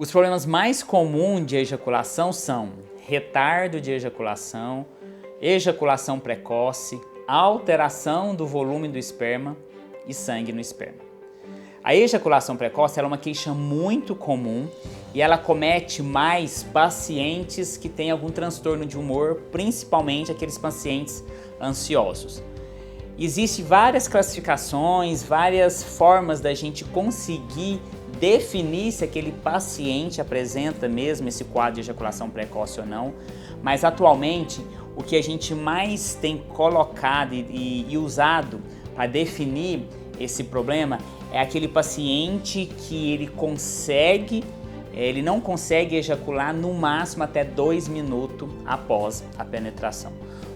Os problemas mais comuns de ejaculação são retardo de ejaculação, ejaculação precoce, alteração do volume do esperma e sangue no esperma. A ejaculação precoce é uma queixa muito comum e ela comete mais pacientes que têm algum transtorno de humor, principalmente aqueles pacientes ansiosos. Existem várias classificações, várias formas da gente conseguir definir se aquele paciente apresenta mesmo esse quadro de ejaculação precoce ou não, mas atualmente o que a gente mais tem colocado e usado para definir esse problema é aquele paciente que ele não consegue ejacular no máximo até 2 minutos após a penetração.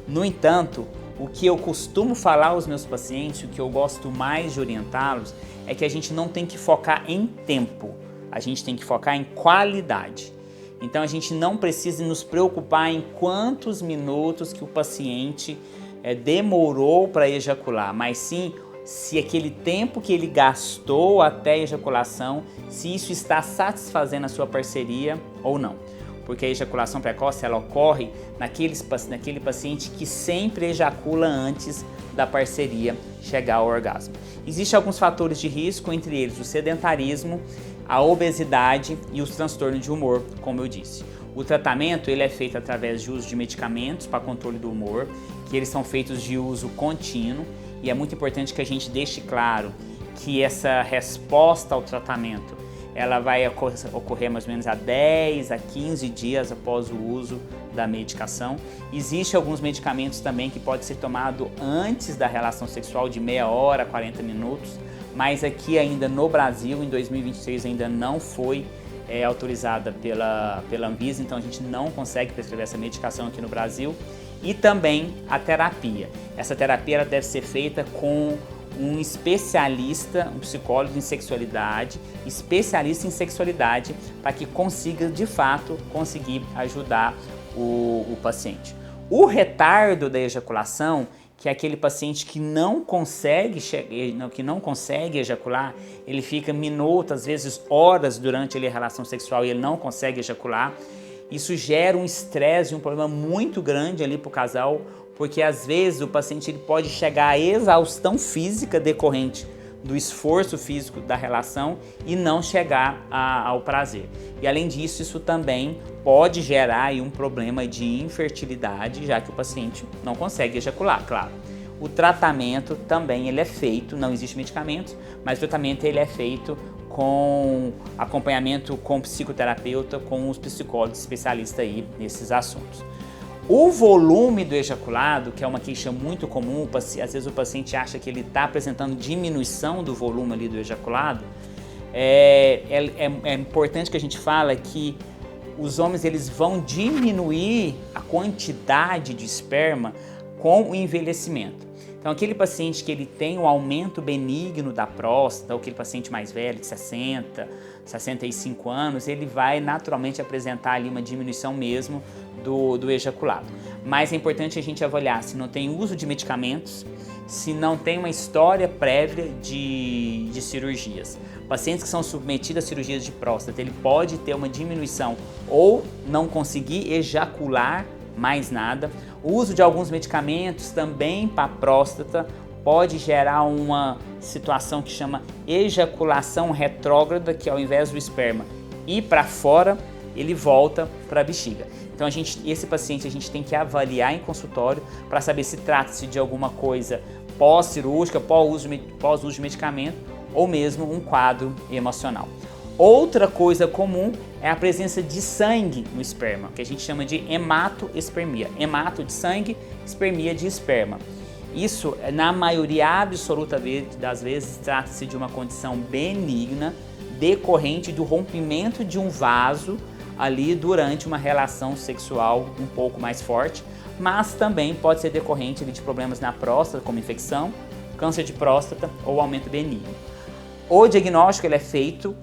No entanto, o que eu costumo falar aos meus pacientes, o que eu gosto mais de orientá-los, é que a gente não tem que focar em tempo, a gente tem que focar em qualidade. Então a gente não precisa nos preocupar em quantos minutos que o paciente demorou para ejacular, mas sim se aquele tempo que ele gastou até a ejaculação, se isso está satisfazendo a sua parceria ou não. Porque a ejaculação precoce ela ocorre naquele paciente que sempre ejacula antes da parceria chegar ao orgasmo. Existem alguns fatores de risco, entre eles o sedentarismo, a obesidade e os transtornos de humor, como eu disse. O tratamento ele é feito através de uso de medicamentos para controle do humor, que eles são feitos de uso contínuo, e é muito importante que a gente deixe claro que essa resposta ao tratamento ela vai ocorrer mais ou menos a 10 a 15 dias após o uso da medicação. Existem alguns medicamentos também que podem ser tomados antes da relação sexual, de meia hora a 40 minutos, mas aqui ainda no Brasil, em 2023, ainda não foi autorizada pela Anvisa, então a gente não consegue prescrever essa medicação aqui no Brasil. E também a terapia. Essa terapia ela deve ser feita com um especialista, um psicólogo em sexualidade, para que consiga, de fato, ajudar o paciente. O retardo da ejaculação, que é aquele paciente que não consegue ejacular, ele fica minutos, às vezes horas durante a relação sexual e ele não consegue ejacular. Isso gera um estresse e um problema muito grande ali para o casal, porque às vezes o paciente ele pode chegar à exaustão física decorrente do esforço físico da relação e não chegar ao prazer. E além disso, isso também pode gerar aí um problema de infertilidade, já que o paciente não consegue ejacular, claro. O tratamento também ele é feito, não existe medicamentos, mas o tratamento ele é feito com acompanhamento com psicoterapeuta, com os psicólogos especialistas aí nesses assuntos. O volume do ejaculado, que é uma queixa muito comum, às vezes o paciente acha que ele está apresentando diminuição do volume ali do ejaculado, é importante que a gente fale que os homens eles vão diminuir a quantidade de esperma com o envelhecimento. Então, aquele paciente que ele tem um aumento benigno da próstata, ou aquele paciente mais velho, de 60, 65 anos, ele vai naturalmente apresentar ali uma diminuição mesmo do ejaculado. Mas é importante a gente avaliar se não tem uso de medicamentos, se não tem uma história prévia de cirurgias. Pacientes que são submetidos a cirurgias de próstata, ele pode ter uma diminuição ou não conseguir ejacular mais nada. O uso de alguns medicamentos também para a próstata pode gerar uma situação que chama ejaculação retrógrada, que ao invés do esperma ir para fora, ele volta para a bexiga. Então esse paciente a gente tem que avaliar em consultório para saber se trata-se de alguma coisa pós-cirúrgica, pós-uso de medicamento ou mesmo um quadro emocional. Outra coisa comum é a presença de sangue no esperma, que a gente chama de hematoespermia. Hemato de sangue, espermia de esperma. Isso, na maioria absoluta das vezes, trata-se de uma condição benigna decorrente do rompimento de um vaso ali durante uma relação sexual um pouco mais forte, mas também pode ser decorrente de problemas na próstata, como infecção, câncer de próstata ou aumento benigno. O diagnóstico ele é feito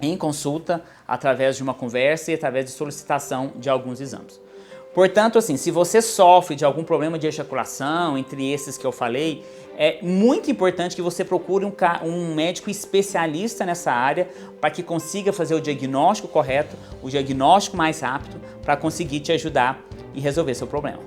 em consulta, através de uma conversa e através de solicitação de alguns exames. Portanto, assim, se você sofre de algum problema de ejaculação, entre esses que eu falei, é muito importante que você procure um médico especialista nessa área para que consiga fazer o diagnóstico correto, o diagnóstico mais rápido, para conseguir te ajudar e resolver seu problema.